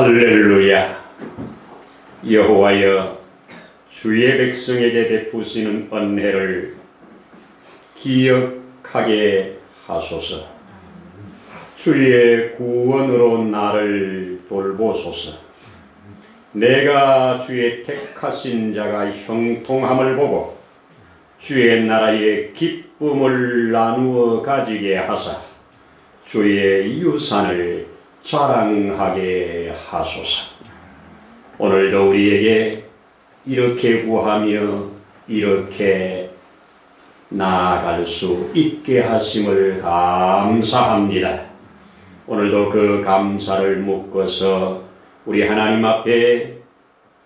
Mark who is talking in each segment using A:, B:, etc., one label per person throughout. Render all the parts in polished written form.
A: 할렐루야. 여호와여, 주의 백성에게 베푸시는 은혜를 기억하게 하소서. 주의 구원으로 나를 돌보소서. 내가 주의 택하신 자가 형통함을 보고 주의 나라의 기쁨을 나누어 가지게 하사 주의 유산을 자랑하게 하소서. 오늘도 우리에게 이렇게 구하며 이렇게 나아갈 수 있게 하심을 감사합니다. 오늘도 그 감사를 묶어서 우리 하나님 앞에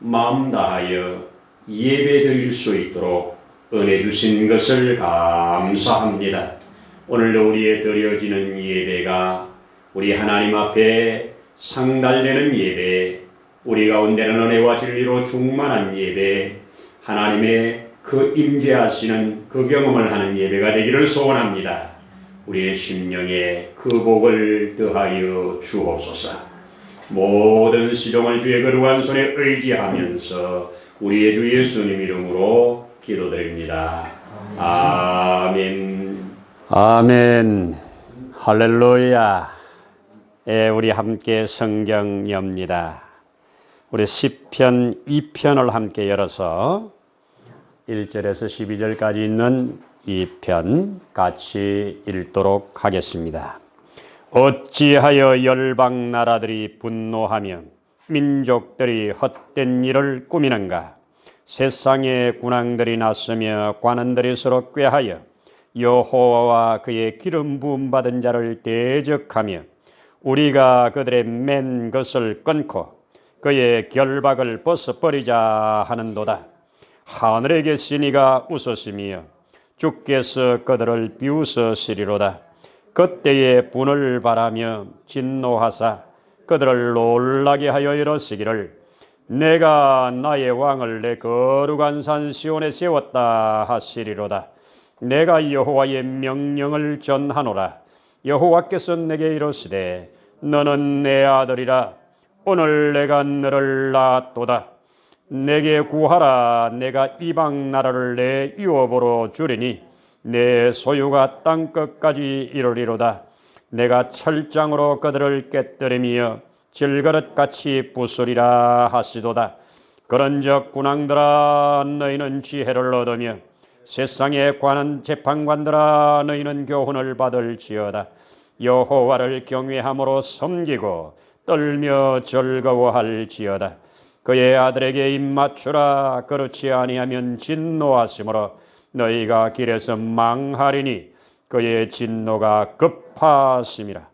A: 마음 다하여 예배 드릴 수 있도록 은혜 주신 것을 감사합니다. 오늘도 우리의 드려지는 예배가 우리 하나님 앞에 상달되는 예배, 우리 가운데는 은혜와 진리로 충만한 예배, 하나님의 그 임재하시는 그 경험을 하는 예배가 되기를 소원합니다. 우리의 심령에 그 복을 더하여 주옵소서. 모든 시종을 주의 거룩한 손에 의지하면서 우리의 주 예수님 이름으로 기도드립니다. 아멘. 아멘. 할렐루야. 우리 함께 성경 엽니다. 우리 시편 2편을 함께 열어서 1절에서 12절까지 있는 2편 같이 읽도록 하겠습니다. 어찌하여 열방 나라들이 분노하며 민족들이 헛된 일을 꾸미는가? 세상의 군왕들이 나서며 관원들이 서로 꾀하여 여호와와 그의 기름 부음 받은 자를 대적하며 우리가 그들의 맨 것을 끊고 그의 결박을 벗어버리자 하는도다. 하늘에 계신 이가 웃으시며 주께서 그들을 비웃으시리로다. 그때에 분을 바라며 진노하사 그들을 놀라게 하여 이르시기를 내가 나의 왕을 내 거룩한 산 시온에 세웠다 하시리로다. 내가 여호와의 명령을 전하노라. 여호와께서 내게 이르시되 너는 내 아들이라. 오늘 내가 너를 낳았도다. 내게 구하라. 내가 이방 나라를 내 유업으로 주리니 내 소유가 땅 끝까지 이르리로다. 내가 철장으로 그들을 깨뜨리며 질그릇같이 부수리라 하시도다. 그런즉 군왕들아 너희는 지혜를 얻으며 세상에 관한 재판관들아 너희는 교훈을 받을지어다. 여호와를 경외함으로 섬기고 떨며 즐거워할지어다. 그의 아들에게 입맞추라. 그렇지 아니하면 진노하심으로 너희가 길에서 망하리니 그의 진노가 급하심이라.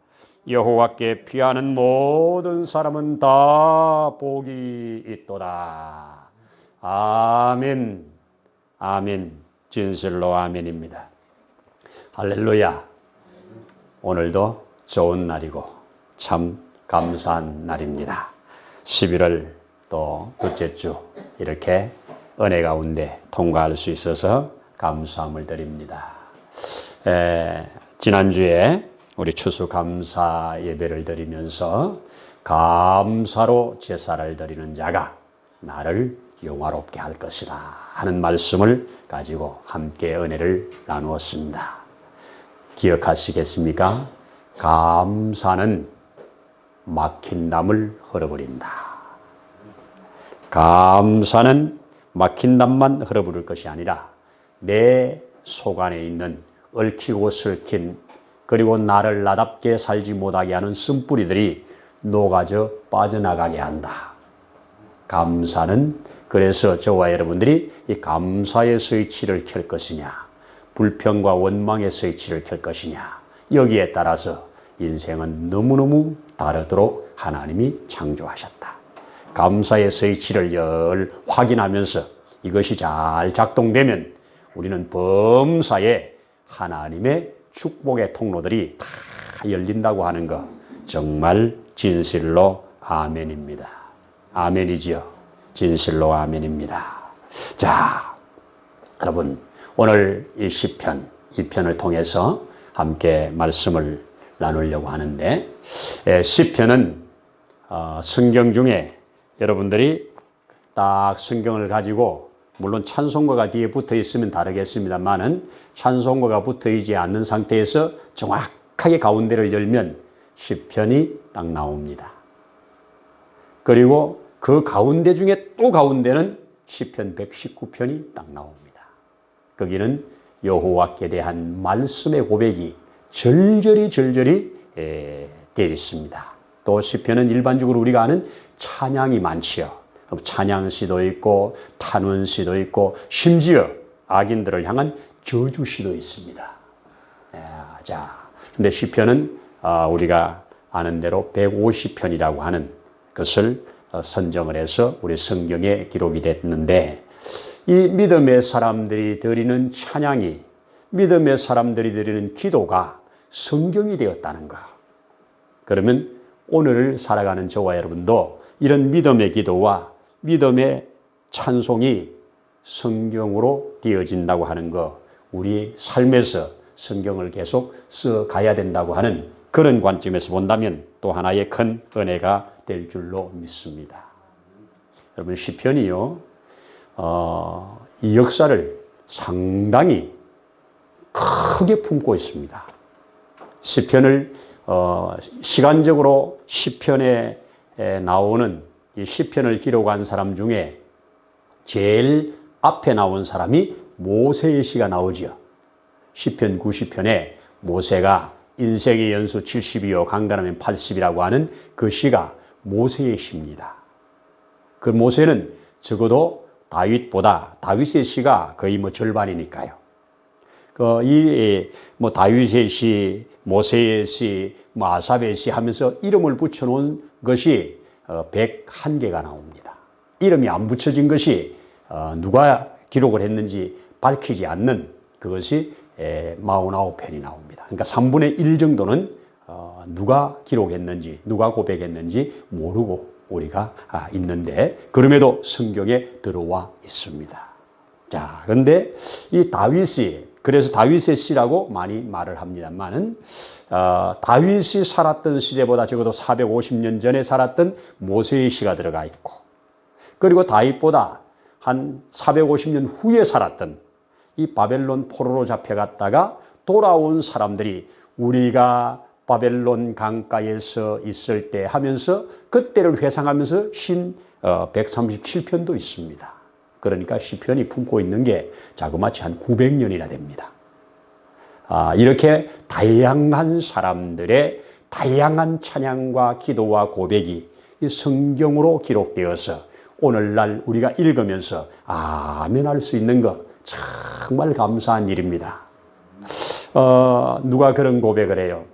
A: 여호와께 피하는 모든 사람은 다 복이 있도다. 아멘. 아멘. 진실로 아멘입니다. 할렐루야. 오늘도 좋은 날이고 참 감사한 날입니다. 11월 또 둘째 주 이렇게 은혜 가운데 통과할 수 있어서 감사함을 드립니다. 지난주에 우리 추수감사 예배를 드리면서 감사로 제사를 드리는 자가 나를 영화롭게 할 것이다 하는 말씀을 가지고 함께 은혜를 나누었습니다. 기억하시겠습니까? 감사는 막힌 담을 흘려버린다. 감사는 막힌 담만 흘려버릴 것이 아니라 내 속 안에 있는 얽히고 설킨 그리고 나를 나답게 살지 못하게 하는 쓴뿌리들이 녹아져 빠져나가게 한다. 감사는 그래서 저와 여러분들이 이 감사의 스위치를 켤 것이냐, 불평과 원망의 스위치를 켤 것이냐, 여기에 따라서 인생은 너무너무 다르도록 하나님이 창조하셨다. 감사의 스위치를 확인하면서 이것이 잘 작동되면 우리는 범사에 하나님의 축복의 통로들이 다 열린다고 하는 것 정말 진실로 아멘입니다. 아멘이지요. 진실로 아멘입니다. 자, 여러분 오늘 이 시편 2편을 통해서 함께 말씀을 나누려고 하는데 시편은 성경 중에 여러분들이 딱 성경을 가지고 물론 찬송가가 뒤에 붙어 있으면 다르겠습니다만은 찬송가가 붙어 있지 않는 상태에서 정확하게 가운데를 열면 시편이 딱 나옵니다. 그리고 그 가운데 중에 또 가운데는 시편 119편이 딱 나옵니다. 거기는 여호와께 대한 말씀의 고백이 절절히 되어 있습니다. 또 시편은 일반적으로 우리가 아는 찬양이 많지요. 찬양시도 있고 탄원시도 있고 심지어 악인들을 향한 저주시도 있습니다. 자, 근데 시편은 우리가 아는 대로 150편이라고 하는 것을 선정을 해서 우리 성경에 기록이 됐는데, 이 믿음의 사람들이 드리는 찬양이, 믿음의 사람들이 드리는 기도가 성경이 되었다는 것. 그러면 오늘을 살아가는 저와 여러분도 이런 믿음의 기도와 믿음의 찬송이 성경으로 되어진다고 하는 것, 우리 삶에서 성경을 계속 써가야 된다고 하는 그런 관점에서 본다면 또 하나의 큰 은혜가 될 줄로 믿습니다. 여러분, 시편이요, 이 역사를 상당히 크게 품고 있습니다. 시편을 시간적으로 시편에 나오는 이 시편을 기록한 사람 중에 제일 앞에 나온 사람이 모세의 시가 나오죠. 시편 90편에 모세가 인생의 연수 70이요 강간하면 80이라고 하는 그 시가 모세의 시입니다. 그 모세는 적어도 다윗의 시가 거의 절반이니까요. 다윗의 시, 모세의 시, 아삽의 시 하면서 이름을 붙여놓은 것이 101개가 나옵니다. 이름이 안 붙여진 것이 누가 기록을 했는지 밝히지 않는 그것이 49편이 나옵니다. 그러니까 3분의 1 정도는 누가 기록했는지, 누가 고백했는지 모르고 우리가 있는데, 그럼에도 성경에 들어와 있습니다. 자, 그런데 이 다윗이, 그래서 다윗의 시라고 많이 말을 합니다만은, 다윗이 살았던 시대보다 적어도 450년 전에 살았던 모세의 시가 들어가 있고, 그리고 다윗보다 한 450년 후에 살았던 이 바벨론 포로로 잡혀갔다가 돌아온 사람들이 우리가 바벨론 강가에서 있을 때 하면서 그때를 회상하면서 신 137편도 있습니다. 그러니까 시편이 품고 있는 게 자그마치 한 900년이나 됩니다. 이렇게 다양한 사람들의 다양한 찬양과 기도와 고백이 이 성경으로 기록되어서 오늘날 우리가 읽으면서 아멘할 수 있는 것, 정말 감사한 일입니다. 누가 그런 고백을 해요?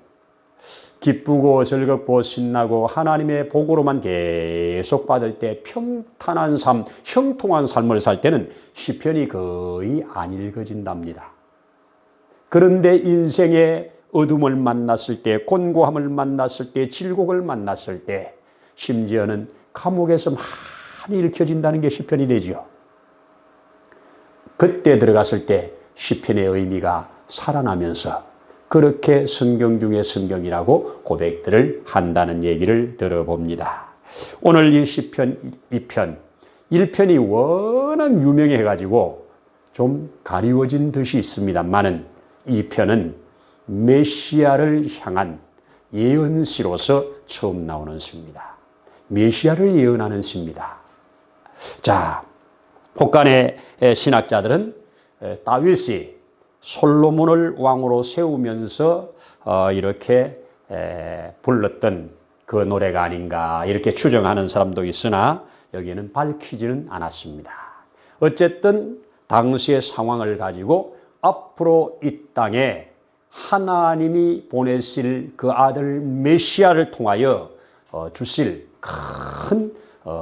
A: 기쁘고 즐겁고 신나고 하나님의 복으로만 계속 받을 때 평탄한 삶, 형통한 삶을 살 때는 시편이 거의 안 읽어진답니다. 그런데 인생의 어둠을 만났을 때, 곤고함을 만났을 때, 질곡을 만났을 때, 심지어는 감옥에서 많이 읽혀진다는 게 시편이 되죠. 그때 들어갔을 때 시편의 의미가 살아나면서 그렇게 성경 중에 성경이라고 고백들을 한다는 얘기를 들어봅니다. 오늘 이 시편 2편, 1편이 워낙 유명해가지고 좀 가리워진 듯이 있습니다만은 2편은 메시아를 향한 예언시로서 처음 나오는 시입니다. 메시아를 예언하는 시입니다. 자, 혹간의 신학자들은 다윗이 솔로몬을 왕으로 세우면서 이렇게 불렀던 그 노래가 아닌가 이렇게 추정하는 사람도 있으나 여기에는 밝히지는 않았습니다. 어쨌든 당시의 상황을 가지고 앞으로 이 땅에 하나님이 보내실 그 아들 메시아를 통하여 주실 큰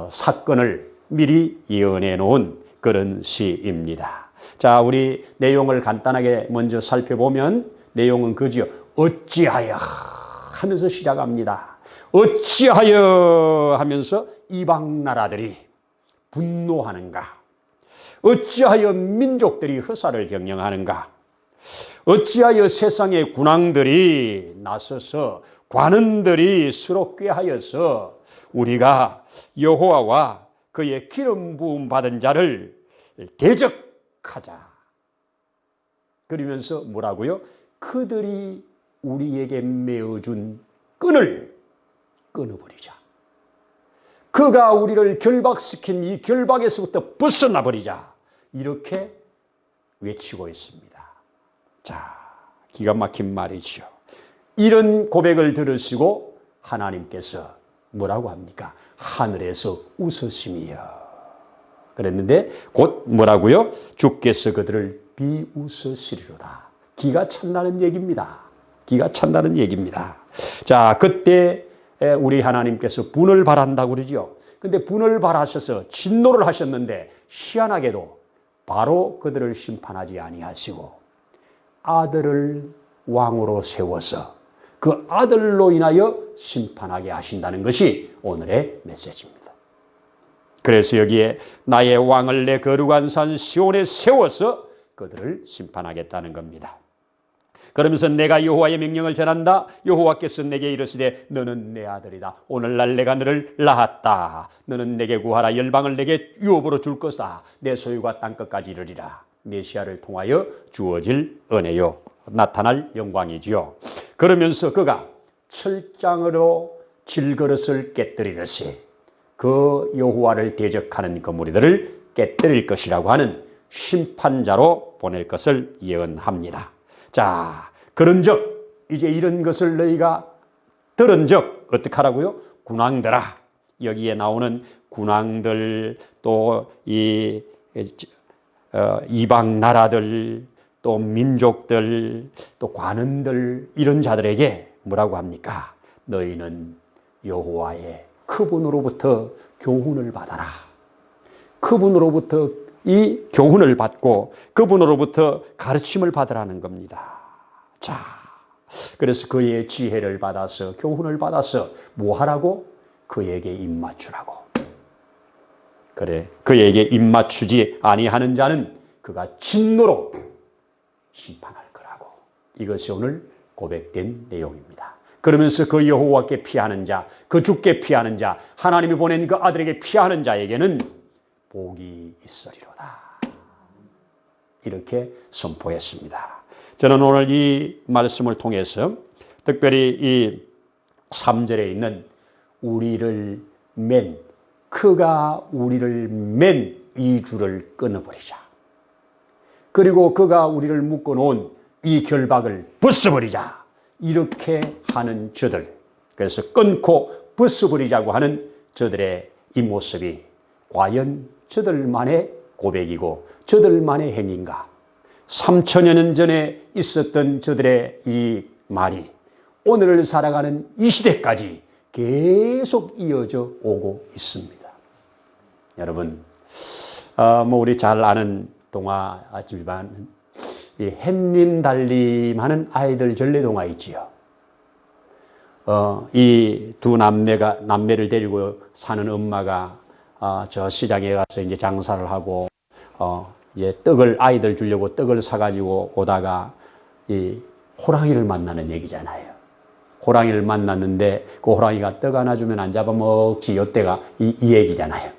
A: 사건을 미리 예언해 놓은 그런 시입니다. 자, 우리 내용을 간단하게 먼저 살펴보면 내용은 그지요. 어찌하여 하면서 시작합니다. 어찌하여 하면서 이방 나라들이 분노하는가? 어찌하여 민족들이 허사를 경영하는가? 어찌하여 세상의 군왕들이 나서서 관원들이 서로 꾀하여서 우리가 여호와와 그의 기름 부음 받은 자를 대적하자. 그러면서 뭐라고요? 그들이 우리에게 메어준 끈을 끊어버리자. 그가 우리를 결박시킨 이 결박에서부터 벗어나 버리자. 이렇게 외치고 있습니다. 자, 기가 막힌 말이죠. 이런 고백을 들으시고 하나님께서 뭐라고 합니까? 하늘에서 웃으심이여. 그랬는데 곧 뭐라고요? 주께서 그들을 비웃으시리로다. 기가 찬다는 얘기입니다. 기가 찬다는 얘기입니다. 자, 그때 우리 하나님께서 분을 발한다고 그러죠. 근데 분을 발하셔서 진노를 하셨는데 희한하게도 바로 그들을 심판하지 아니하시고 아들을 왕으로 세워서 그 아들로 인하여 심판하게 하신다는 것이 오늘의 메시지입니다. 그래서 여기에 나의 왕을 내 거룩한 산 시온에 세워서 그들을 심판하겠다는 겁니다. 그러면서 내가 여호와의 명령을 전한다. 여호와께서 내게 이르시되 너는 내 아들이다. 오늘날 내가 너를 낳았다. 너는 내게 구하라. 열방을 내게 유업으로 줄 것이다. 내 소유가 땅끝까지 이르리라. 메시아를 통하여 주어질 은혜요, 나타날 영광이지요. 그러면서 그가 철장으로 질그릇을 깨뜨리듯이 그 여호와를 대적하는 그 무리들을 깨뜨릴 것이라고 하는 심판자로 보낼 것을 예언합니다. 자, 그런즉 이제 이런 것을 너희가 들은즉 어떻게 하라고요? 군왕들아. 여기에 나오는 군왕들, 또 이 이방 나라들, 또 민족들, 또 관원들, 이런 자들에게 뭐라고 합니까? 너희는 여호와의 그분으로부터 교훈을 받아라. 그분으로부터 이 교훈을 받고 그분으로부터 가르침을 받으라는 겁니다. 자, 그래서 그의 지혜를 받아서 교훈을 받아서 뭐 하라고? 그에게 입맞추라고. 그래, 그에게 입맞추지 아니하는 자는 그가 진노로 심판할 거라고. 이것이 오늘 고백된 내용입니다. 그러면서 그 여호와께 피하는 자, 그 주께 피하는 자, 하나님이 보낸 그 아들에게 피하는 자에게는 복이 있으리로다. 이렇게 선포했습니다. 저는 오늘 이 말씀을 통해서 특별히 이 3절에 있는 우리를 맨, 그가 우리를 맨 이 줄을 끊어버리자. 그리고 그가 우리를 묶어놓은 이 결박을 벗어버리자. 이렇게 하는 저들, 그래서 끊고 벗어버리자고 하는 저들의 이 모습이 과연 저들만의 고백이고 저들만의 행인가? 3000여 년 전에 있었던 저들의 이 말이 오늘을 살아가는 이 시대까지 계속 이어져 오고 있습니다. 여러분, 우리 잘 아는 동화지만 이 햇님 달림 하는 아이들 전래 동화 있지요. 이 두 남매를 데리고 사는 엄마가 저 시장에 가서 이제 장사를 하고 이제 떡을 아이들 주려고 떡을 사가지고 오다가 이 호랑이를 만나는 얘기잖아요. 호랑이를 만났는데 그 호랑이가 떡 하나 주면 안 잡아먹지. 이때가 이 얘기잖아요.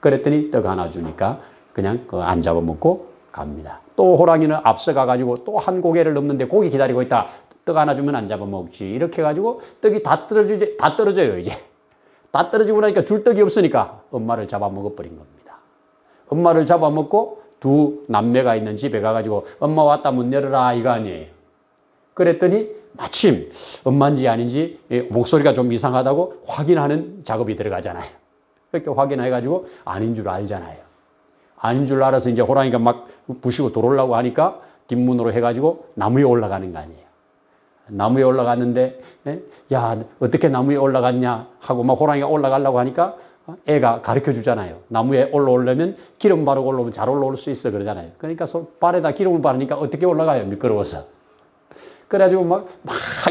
A: 그랬더니 떡 하나 주니까 그냥 안 잡아먹고 갑니다. 또 호랑이는 앞서가가지고 또 한 고개를 넘는데 고기 기다리고 있다. 떡 하나 주면 안 잡아먹지. 이렇게 해가지고 떡이 다 떨어져요, 이제. 다 떨어지고 나니까 줄 떡이 없으니까 엄마를 잡아먹어버린 겁니다. 엄마를 잡아먹고 두 남매가 있는 집에 가가지고 엄마 왔다 문 열어라 이거 아니에요. 그랬더니 마침 엄마인지 아닌지 목소리가 좀 이상하다고 확인하는 작업이 들어가잖아요. 그렇게 확인해가지고 아닌 줄 알잖아요. 아닌 줄 알아서 이제 호랑이가 막 부시고 들어오려고 하니까 뒷문으로 해가지고 나무에 올라가는 거 아니에요. 나무에 올라갔는데 야 어떻게 나무에 올라갔냐 하고 막 호랑이가 올라가려고 하니까 애가 가르쳐 주잖아요. 나무에 올라오려면 기름 바르고 올라오면 잘 올라올 수 있어 그러잖아요. 그러니까 발에다 기름을 바르니까 어떻게 올라가요? 미끄러워서. 그래가지고 막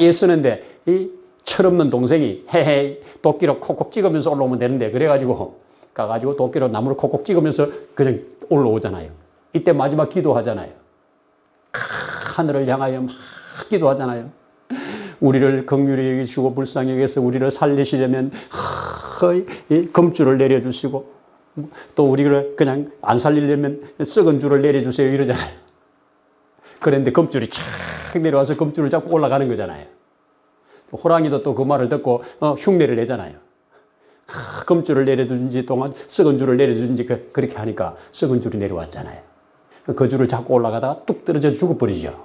A: 애쓰는데 이 철없는 동생이 헤헤 도끼로 콕콕 찍으면서 올라오면 되는데 그래가지고 가가지고 도끼로 나무를 콕콕 찍으면서 그냥 올라오잖아요. 이때 마지막 기도하잖아요. 하늘을 향하여 막 기도하잖아요. 우리를 긍휼히 여기시고 불쌍히 여기서 우리를 살리시려면 이 금줄을 내려주시고 또 우리를 그냥 안 살리려면 썩은 줄을 내려주세요 이러잖아요. 그런데 금줄이 착 내려와서 금줄을 잡고 올라가는 거잖아요. 호랑이도 또 그 말을 듣고 흉내를 내잖아요. 금줄을 내려주는지 동안 썩은 줄을 내려주는지 그렇게 하니까 썩은 줄이 내려왔잖아요. 그 줄을 잡고 올라가다가 뚝 떨어져 죽어버리죠.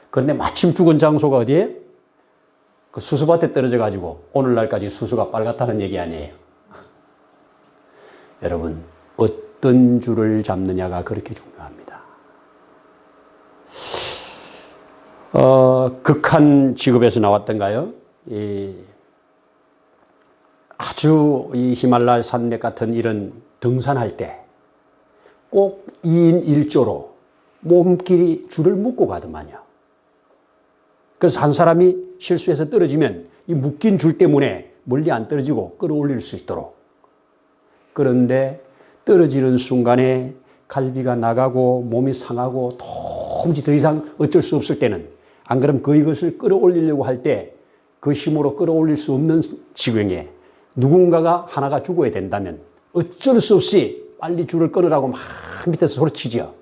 A: 그런데 마침 죽은 장소가 어디에? 그 수수밭에 떨어져 가지고 오늘날까지 수수가 빨갛다는 얘기 아니에요. 여러분, 어떤 줄을 잡느냐가 그렇게 중요합니다. 극한 직업에서 나왔던가요? 아주 이 히말라야 산맥 같은 이런 등산할 때 꼭 2인 1조로 몸끼리 줄을 묶고 가더만요. 그래서 한 사람이 실수해서 떨어지면 이 묶인 줄 때문에 멀리 안 떨어지고 끌어올릴 수 있도록. 그런데 떨어지는 순간에 갈비가 나가고 몸이 상하고 도무지 더 이상 어쩔 수 없을 때는 안 그러면 이것을 끌어올리려고 할 때 그 힘으로 끌어올릴 수 없는 지경에 누군가가 하나가 죽어야 된다면 어쩔 수 없이 빨리 줄을 끊으라고 막 밑에서 소리치죠.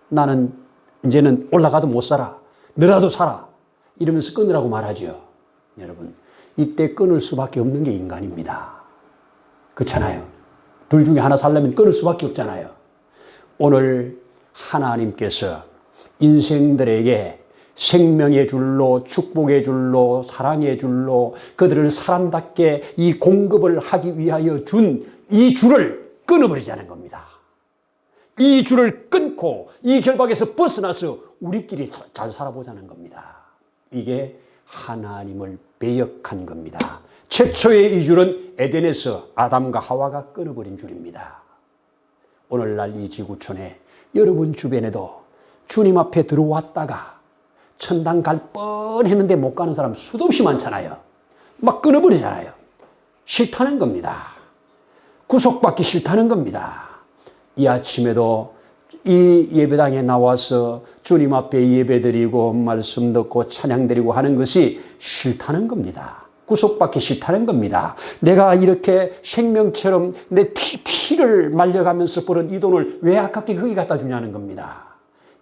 A: 나는 이제는 올라가도 못 살아. 너라도 살아. 이러면서 끊으라고 말하죠. 여러분, 이때 끊을 수밖에 없는 게 인간입니다. 그렇잖아요. 둘 중에 하나 살려면 끊을 수밖에 없잖아요. 오늘 하나님께서 인생들에게 생명의 줄로, 축복의 줄로, 사랑의 줄로 그들을 사람답게 이 공급을 하기 위하여 준 이 줄을 끊어버리자는 겁니다. 이 줄을 끊고 이 결박에서 벗어나서 우리끼리 잘 살아보자는 겁니다. 이게 하나님을 배역한 겁니다. 최초의 이 줄은 에덴에서 아담과 하와가 끊어버린 줄입니다. 오늘날 이 지구촌에 여러분 주변에도 주님 앞에 들어왔다가 천당 갈 뻔했는데 못 가는 사람 수도 없이 많잖아요. 막 끊어버리잖아요. 싫다는 겁니다. 구속받기 싫다는 겁니다. 이 아침에도 이 예배당에 나와서 주님 앞에 예배드리고 말씀 듣고 찬양드리고 하는 것이 싫다는 겁니다. 구속받기 싫다는 겁니다. 내가 이렇게 생명처럼 내 피를 말려가면서 버는 이 돈을 왜 아깝게 거기 갖다 주냐는 겁니다.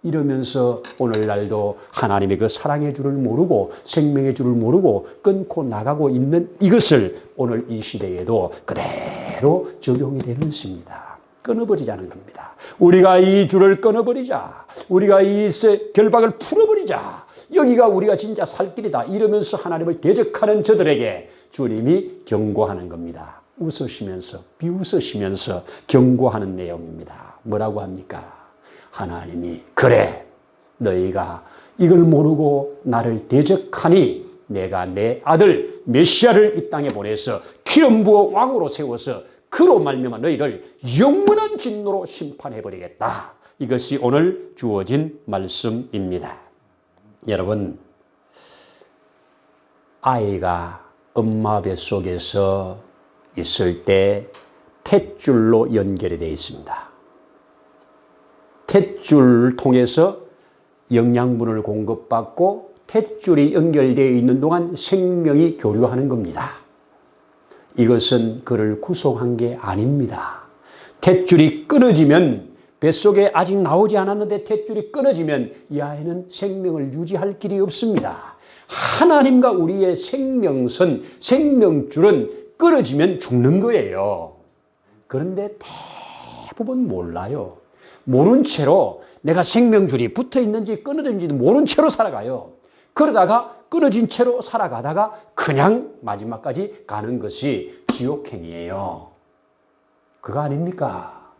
A: 이러면서 오늘날도 하나님의 그 사랑의 줄을 모르고 생명의 줄을 모르고 끊고 나가고 있는 이것을 오늘 이 시대에도 그대로 적용이 되는 것입니다. 끊어버리자는 겁니다. 우리가 이 줄을 끊어버리자. 우리가 이 결박을 풀어버리자. 여기가 우리가 진짜 살 길이다. 이러면서 하나님을 대적하는 저들에게 주님이 경고하는 겁니다. 웃으시면서 비웃으시면서 경고하는 내용입니다. 뭐라고 합니까? 하나님이 그래 너희가 이걸 모르고 나를 대적하니 내가 내 아들 메시아를 이 땅에 보내서 기름 부어 왕으로 세워서 그로 말미암아 너희를 영원한 진노로 심판해버리겠다. 이것이 오늘 주어진 말씀입니다. 여러분, 아이가 엄마 뱃속에서 있을 때 탯줄로 연결이 되어 있습니다. 탯줄을 통해서 영양분을 공급받고 탯줄이 연결되어 있는 동안 생명이 교류하는 겁니다. 이것은 그를 구속한 게 아닙니다. 탯줄이 끊어지면 뱃속에 아직 나오지 않았는데 탯줄이 끊어지면 이 아이는 생명을 유지할 길이 없습니다. 하나님과 우리의 생명선, 생명줄은 끊어지면 죽는 거예요. 그런데 대부분 몰라요. 모른 채로 내가 생명줄이 붙어 있는지 끊어졌는지도 모른 채로 살아가요. 그러다가 끊어진 채로 살아가다가 그냥 마지막까지 가는 것이 지옥행이에요. 그거 아닙니까?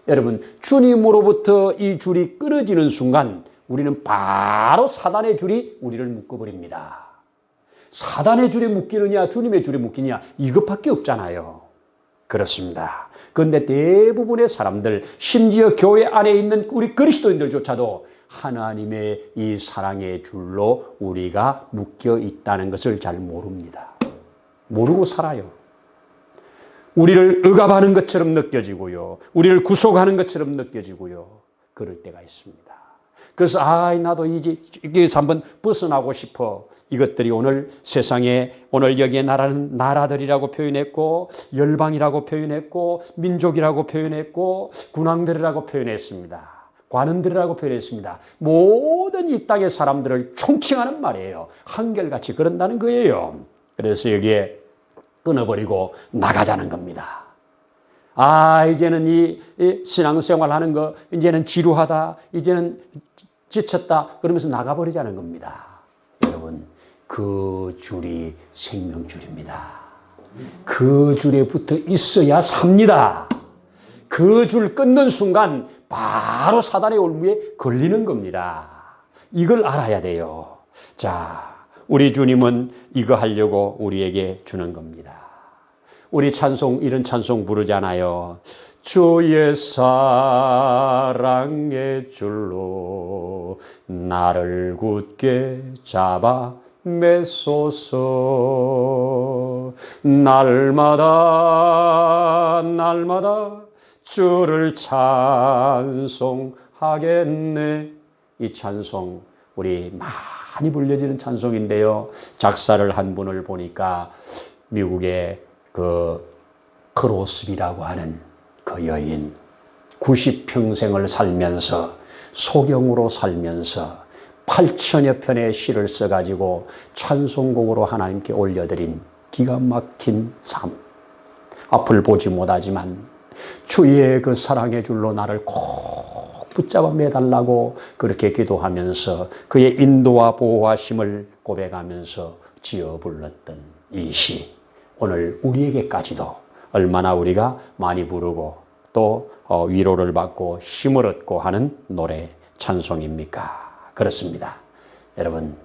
A: 여러분, 주님으로부터 이 줄이 끊어지는 순간 우리는 바로 사단의 줄이 우리를 묶어버립니다. 사단의 줄에 묶이느냐 주님의 줄에 묶이느냐 이것밖에 없잖아요. 그렇습니다. 그런데 대부분의 사람들, 심지어 교회 안에 있는 우리 그리스도인들조차도 하나님의 이 사랑의 줄로 우리가 묶여 있다는 것을 잘 모릅니다. 모르고 살아요. 우리를 억압하는 것처럼 느껴지고요. 우리를 구속하는 것처럼 느껴지고요. 그럴 때가 있습니다. 그래서 나도 이제 여기서 한번 벗어나고 싶어. 이것들이 오늘 세상에 오늘 여기에 나라는 나라들이라고 표현했고 열방이라고 표현했고 민족이라고 표현했고 군왕들이라고 표현했습니다. 관원들이라고 표현했습니다. 모든 이 땅의 사람들을 총칭하는 말이에요. 한결같이 그런다는 거예요. 그래서 여기에 끊어버리고 나가자는 겁니다. 이제는 이 신앙생활 하는 거 이제는 지루하다, 이제는 지쳤다 그러면서 나가버리자는 겁니다. 여러분, 그 줄이 생명줄입니다. 그 줄에 붙어 있어야 삽니다. 그 줄 끊는 순간 바로 사단의 올무에 걸리는 겁니다. 이걸 알아야 돼요. 자, 우리 주님은 이거 하려고 우리에게 주는 겁니다. 우리 찬송, 이런 찬송 부르잖아요. 주의 사랑의 줄로 나를 굳게 잡아 매소서. 날마다 주를 찬송하겠네. 이 찬송 우리 많이 불려지는 찬송인데요. 작사를 한 분을 보니까 미국의 그 크로스비라고 하는 그 여인 90평생을 살면서 소경으로 살면서 8천여 편의 시를 써가지고 찬송곡으로 하나님께 올려드린 기가 막힌 삶. 앞을 보지 못하지만 주의 그 사랑의 줄로 나를 꼭 붙잡아 매달라고 그렇게 기도하면서 그의 인도와 보호하심을 고백하면서 지어 불렀던 이 시, 오늘 우리에게까지도 얼마나 우리가 많이 부르고 또 위로를 받고 힘을 얻고 하는 노래 찬송입니까? 그렇습니다. 여러분,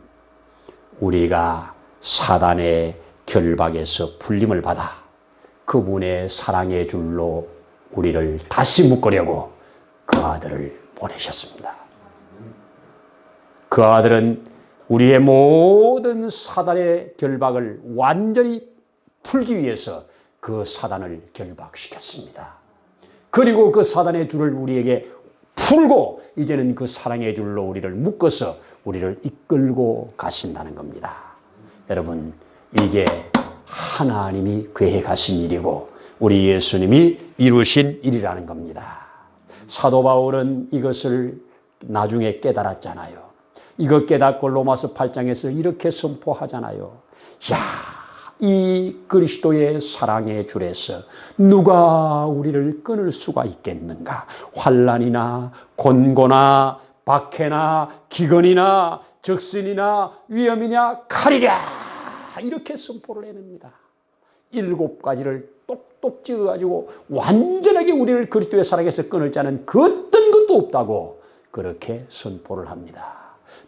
A: 우리가 사단의 결박에서 풀림을 받아 그분의 사랑의 줄로 우리를 다시 묶으려고 그 아들을 보내셨습니다. 그 아들은 우리의 모든 사단의 결박을 완전히 풀기 위해서 그 사단을 결박시켰습니다. 그리고 그 사단의 줄을 우리에게 풀고 이제는 그 사랑의 줄로 우리를 묶어서 우리를 이끌고 가신다는 겁니다. 여러분, 이게 하나님이 계획하신 일이고 우리 예수님이 이루신 일이라는 겁니다. 사도 바울은 이것을 나중에 깨달았잖아요. 이거 깨닫고 로마서 8장에서 이렇게 선포하잖아요. 이 그리스도의 사랑의 줄에서 누가 우리를 끊을 수가 있겠는가? 환난이나 곤고나 박해나 기근이나 적신이나 위험이냐 칼이랴, 이렇게 선포를 해냅니다. 7가지를 똑똑 찍어가지고 완전하게 우리를 그리스도의 사랑에서 끊을 자는 그 어떤 것도 없다고 그렇게 선포를 합니다.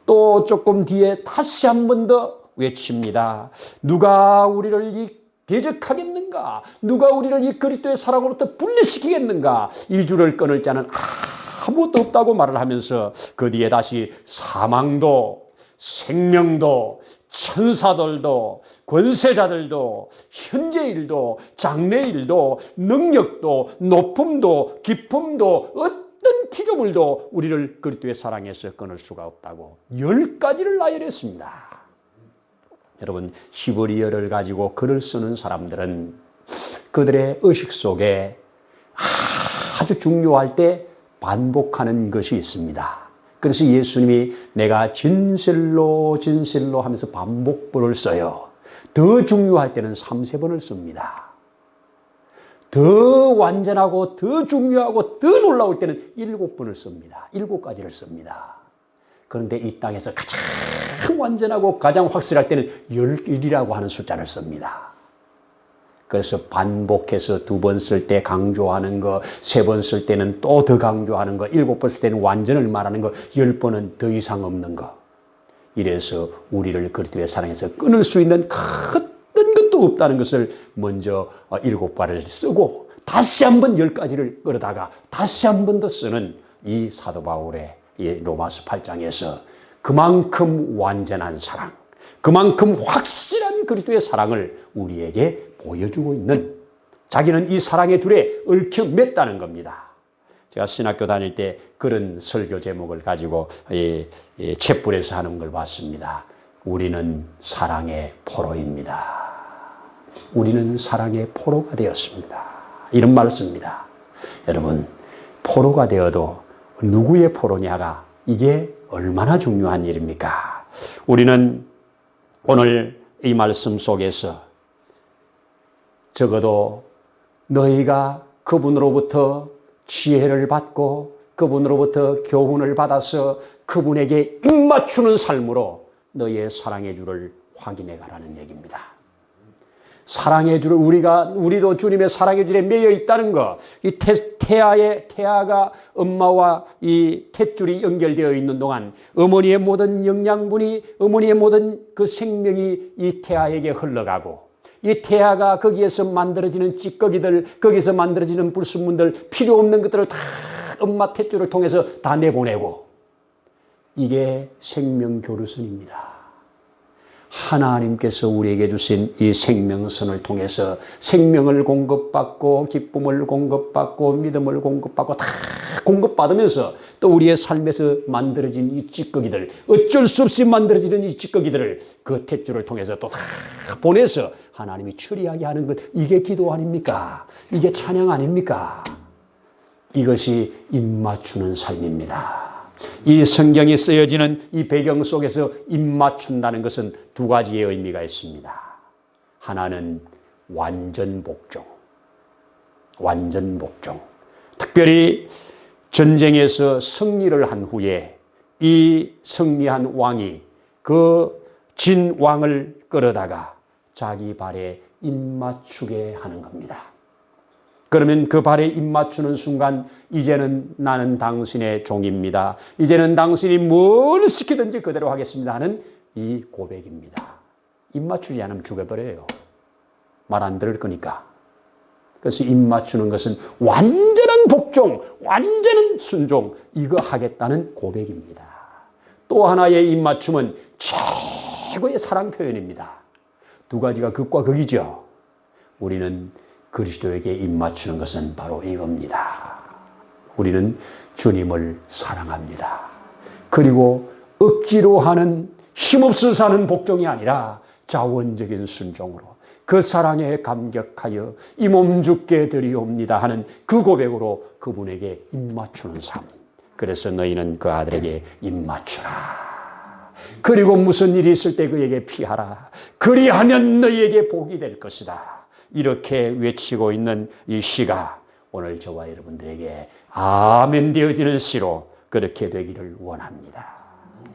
A: 또 조금 뒤에 다시 한 번 더 외칩니다. 누가 우리를 대적하겠는가? 누가 우리를 이 그리스도의 사랑으로부터 분리시키겠는가? 이 줄을 끊을 자는 아무것도 없다고 말을 하면서 그 뒤에 다시 사망도 생명도 천사들도 권세자들도 현재일도 장래일도 능력도 높음도 깊음도 어떤 피조물도 우리를 그리스도의 사랑에서 끊을 수가 없다고 10가지를 나열했습니다. 여러분, 히브리어를 가지고 글을 쓰는 사람들은 그들의 의식 속에 아주 중요할 때 반복하는 것이 있습니다. 그래서 예수님이 내가 진실로 하면서 반복본을 써요. 더 중요할 때는 3-4번을 씁니다. 더 완전하고 더 중요하고 더 놀라울 때는 7번을 씁니다. 7가지를 씁니다. 그런데 이 땅에서 가장 완전하고 가장 확실할 때는 11이라고 하는 숫자를 씁니다. 그래서 반복해서 2번 쓸 때 강조하는 거, 3번 쓸 때는 또 더 강조하는 거, 7번 쓸 때는 완전을 말하는 거, 10번은 더 이상 없는 거. 이래서 우리를 그리스도의 사랑에서 끊을 수 있는 어떤 것도 없다는 것을 먼저 7발을 쓰고 다시 한번 10가지를 끌어다가 다시 한 번 더 쓰는 이 사도 바울의 이 로마서 8장에서 그만큼 완전한 사랑, 그만큼 확실한 그리스도의 사랑을 우리에게 보여주고 있는, 자기는 이 사랑의 줄에 얽혀 맸다는 겁니다. 제가 신학교 다닐 때 그런 설교 제목을 가지고 챗불에서 하는 걸 봤습니다. 우리는 사랑의 포로입니다. 우리는 사랑의 포로가 되었습니다. 이런 말을 씁니다. 여러분, 포로가 되어도 누구의 포로냐가 이게 얼마나 중요한 일입니까? 우리는 오늘 이 말씀 속에서 적어도 너희가 그분으로부터 지혜를 받고 그분으로부터 교훈을 받아서 그분에게 입맞추는 삶으로 너희의 사랑의 줄을 확인해 가라는 얘기입니다. 사랑의 줄을 우리도 주님의 사랑의 줄에 매여 있다는 것, 이 태아가 엄마와 이 탯줄이 연결되어 있는 동안 어머니의 모든 영양분이, 어머니의 모든 그 생명이 이 태아에게 흘러가고, 이 태아가 거기에서 만들어지는 찌꺼기들, 거기서 만들어지는 불순물들, 필요 없는 것들을 다 엄마 탯줄을 통해서 다 내보내고, 이게 생명 교류선입니다. 하나님께서 우리에게 주신 이 생명선을 통해서 생명을 공급받고 기쁨을 공급받고 믿음을 공급받고 다 공급받으면서 또 우리의 삶에서 만들어진 이 찌꺼기들, 어쩔 수 없이 만들어지는 이 찌꺼기들을 그 탯줄을 통해서 또 다 보내서 하나님이 처리하게 하는 것, 이게 기도 아닙니까? 이게 찬양 아닙니까? 이것이 입맞추는 삶입니다. 이 성경이 쓰여지는 이 배경 속에서 입맞춘다는 것은 두 가지의 의미가 있습니다. 하나는 완전 복종. 완전 복종. 특별히 전쟁에서 승리를 한 후에 이 승리한 왕이 그 진 왕을 끌어다가 자기 발에 입맞추게 하는 겁니다. 그러면 그 발에 입맞추는 순간 이제는 나는 당신의 종입니다. 이제는 당신이 뭘 시키든지 그대로 하겠습니다 하는 이 고백입니다. 입맞추지 않으면 죽여버려요. 말 안 들을 거니까. 그래서 입맞추는 것은 완전한 복종, 완전한 순종, 이거 하겠다는 고백입니다. 또 하나의 입맞춤은 최고의 사랑 표현입니다. 두 가지가 극과 극이죠. 우리는 그리스도에게 입맞추는 것은 바로 이겁니다. 우리는 주님을 사랑합니다. 그리고 억지로 하는 힘없어 사는 복종이 아니라 자원적인 순종으로 그 사랑에 감격하여 이 몸 죽게 드리옵니다 하는 그 고백으로 그분에게 입맞추는 삶. 그래서 너희는 그 아들에게 입맞추라. 그리고 무슨 일이 있을 때 그에게 피하라. 그리하면 너희에게 복이 될 것이다. 이렇게 외치고 있는 이 시가 오늘 저와 여러분들에게 아멘 되어지는 시로 그렇게 되기를 원합니다.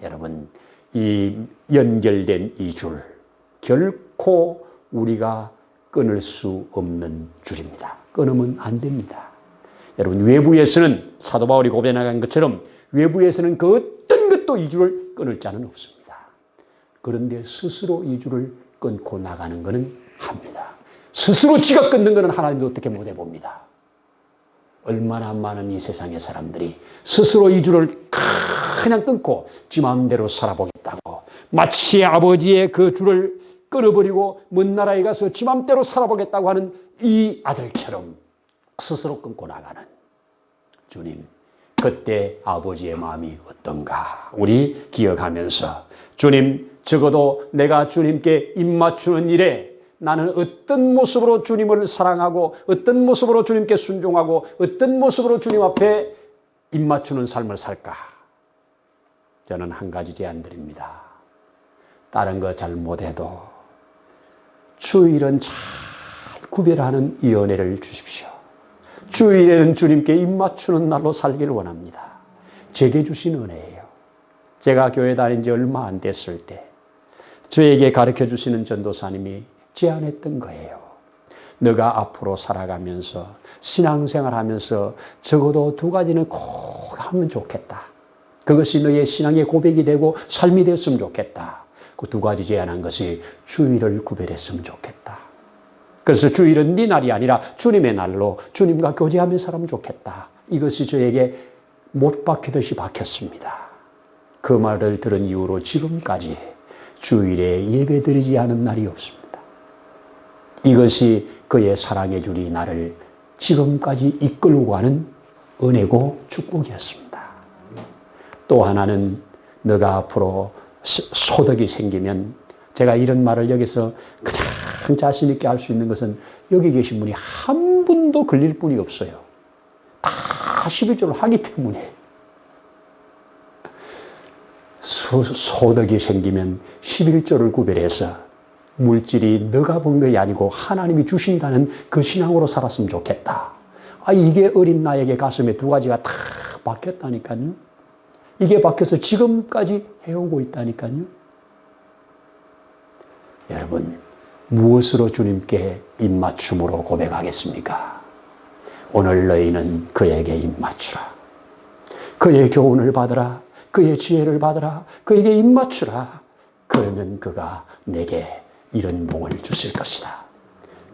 A: 여러분, 이 연결된 이 줄 결코 우리가 끊을 수 없는 줄입니다. 끊으면 안 됩니다. 여러분, 외부에서는 사도 바울이 고백한 것처럼 외부에서는 그 어떤 것도 이 줄을 끊을 자는 없습니다. 그런데 스스로 이 줄을 끊고 나가는 것은 합니다. 스스로 지가 끊는 것은 하나님도 어떻게 못해 봅니다. 얼마나 많은 이 세상의 사람들이 스스로 이 줄을 그냥 끊고 지 마음대로 살아보겠다고, 마치 아버지의 그 줄을 끊어버리고 먼 나라에 가서 지 마음대로 살아보겠다고 하는 이 아들처럼 스스로 끊고 나가는 주님, 그때 아버지의 마음이 어떤가 우리 기억하면서, 주님, 적어도 내가 주님께 입맞추는 일에 나는 어떤 모습으로 주님을 사랑하고 어떤 모습으로 주님께 순종하고 어떤 모습으로 주님 앞에 입맞추는 삶을 살까? 저는 한 가지 제안 드립니다. 다른 거 잘 못해도 주일은 잘 구별하는 이 은혜를 주십시오. 주일에는 주님께 입맞추는 날로 살기를 원합니다. 제게 주신 은혜예요. 제가 교회 다닌 지 얼마 안 됐을 때 저에게 가르쳐 주시는 전도사님이 제안했던 거예요. 너가 앞으로 살아가면서 신앙생활하면서 적어도 두 가지는 꼭 하면 좋겠다. 그것이 너의 신앙의 고백이 되고 삶이 됐으면 좋겠다. 그 두 가지 제안한 것이 주일을 구별했으면 좋겠다. 그래서 주일은 네 날이 아니라 주님의 날로 주님과 교제하며 살면 좋겠다. 이것이 저에게 못 박히듯이 박혔습니다. 그 말을 들은 이후로 지금까지 주일에 예배드리지 않은 날이 없습니다. 이것이 그의 사랑의 줄이 나를 지금까지 이끌고 가는 은혜고 축복이었습니다. 또 하나는 너가 앞으로 소득이 생기면, 제가 이런 말을 여기서 그냥 자신 있게 할 수 있는 것은 여기 계신 분이 한 분도 걸릴 분이 없어요. 다 11조를 하기 때문에. 소득이 생기면 11조를 구별해서 물질이 너가 번 것이 아니고 하나님이 주신다는 그 신앙으로 살았으면 좋겠다. 이게 어린 나에게 가슴에 두 가지가 다 박혔다니까요. 이게 박혀서 지금까지 해오고 있다니까요. 여러분, 무엇으로 주님께 입맞춤으로 고백하겠습니까? 오늘 너희는 그에게 입맞추라. 그의 교훈을 받으라. 그의 지혜를 받으라. 그에게 입맞추라. 그러면 그가 내게 이런 복을 주실 것이다.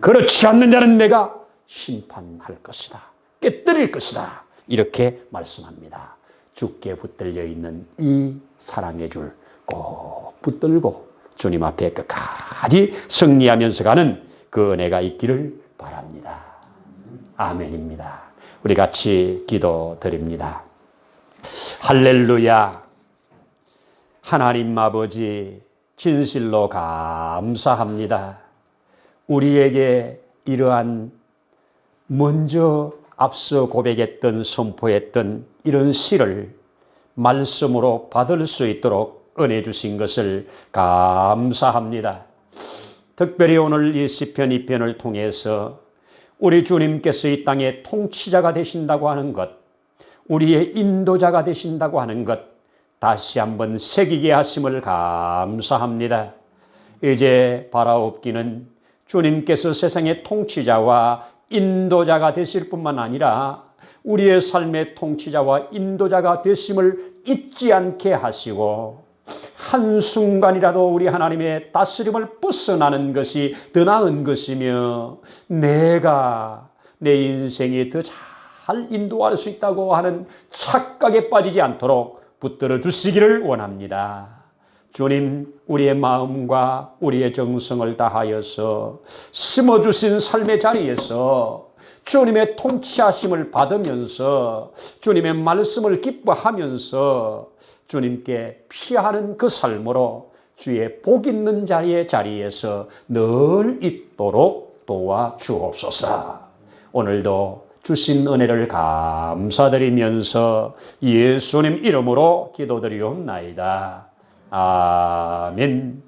A: 그렇지 않는 자는 내가 심판할 것이다. 깨뜨릴 것이다. 이렇게 말씀합니다. 주께 붙들려 있는 이 사랑의 줄 꼭 붙들고 주님 앞에 끝까지 승리하면서 가는 그 은혜가 있기를 바랍니다. 아멘입니다. 우리 같이 기도드립니다. 할렐루야. 하나님 아버지, 진실로 감사합니다. 우리에게 이러한 먼저 앞서 고백했던, 선포했던 이런 시를 말씀으로 받을 수 있도록 은혜 주신 것을 감사합니다. 특별히 오늘 이 시편 2편을 통해서 우리 주님께서 이 땅의 통치자가 되신다고 하는 것, 우리의 인도자가 되신다고 하는 것 다시 한번 새기게 하심을 감사합니다. 이제 바라옵기는 주님께서 세상의 통치자와 인도자가 되실 뿐만 아니라 우리의 삶의 통치자와 인도자가 되심을 잊지 않게 하시고 한순간이라도 우리 하나님의 다스림을 벗어나는 것이 더 나은 것이며 내가 내 인생이 더 잘 인도할 수 있다고 하는 착각에 빠지지 않도록 붙들어 주시기를 원합니다. 주님, 우리의 마음과 우리의 정성을 다하여서 심어주신 삶의 자리에서 주님의 통치하심을 받으면서 주님의 말씀을 기뻐하면서 주님께 피하는 그 삶으로 주의 복 있는 자리에서 늘 있도록 도와주옵소서. 오늘도 주신 은혜를 감사드리면서 예수님 이름으로 기도드리옵나이다. 아멘.